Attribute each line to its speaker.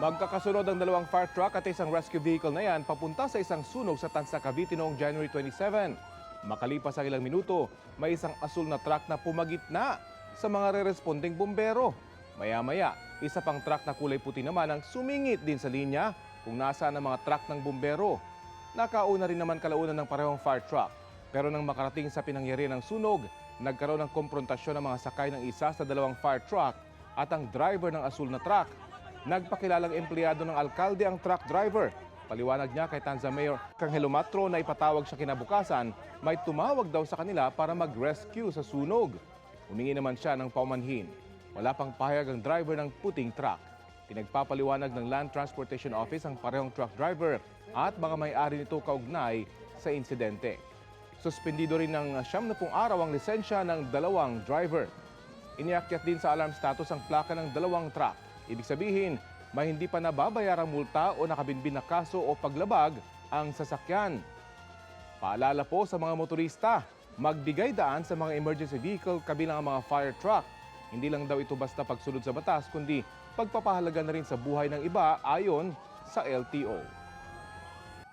Speaker 1: Magkakasunod ang dalawang fire truck at isang rescue vehicle na yan papunta sa isang sunog sa Tansa, Cavite noong January 27. Makalipas ang ilang minuto, may isang asul na truck na pumagitna sa mga re-responding bumbero. Maya-maya, isa pang truck na kulay puti naman ang sumingit din sa linya kung nasaan ang mga truck ng bumbero. Nakauna rin naman kalaunan ng parehong fire truck. Pero nang makarating sa pinangyarihan ng sunog, nagkaroon ng komprontasyon ng mga sakay ng isa sa dalawang fire truck at ang driver ng asul na truck. Nagpakilalang empleyado ng alkalde ang truck driver. Paliwanag niya kay Tanza Mayor Canghelo Matro na ipatawag siya kinabukasan, may tumawag daw sa kanila para mag-rescue sa sunog. Humingi naman siya ng paumanhin. Wala pang pahayag ang driver ng puting truck. Pinagpapaliwanag ng Land Transportation Office ang parehong truck driver at mga may-ari nito kaugnay sa insidente. Suspendido rin ng 70 araw ang lisensya ng dalawang driver. Iniakyat din sa alarm status ang plaka ng dalawang truck. Ibig sabihin, may hindi pa nababayarang multa o nakabinbin na kaso o paglabag ang sasakyan. Paalala po sa mga motorista, magbigay daan sa mga emergency vehicle kabilang ang mga fire truck. Hindi lang daw ito basta pagsunod sa batas, kundi pagpapahalaga na rin sa buhay ng iba ayon sa LTO.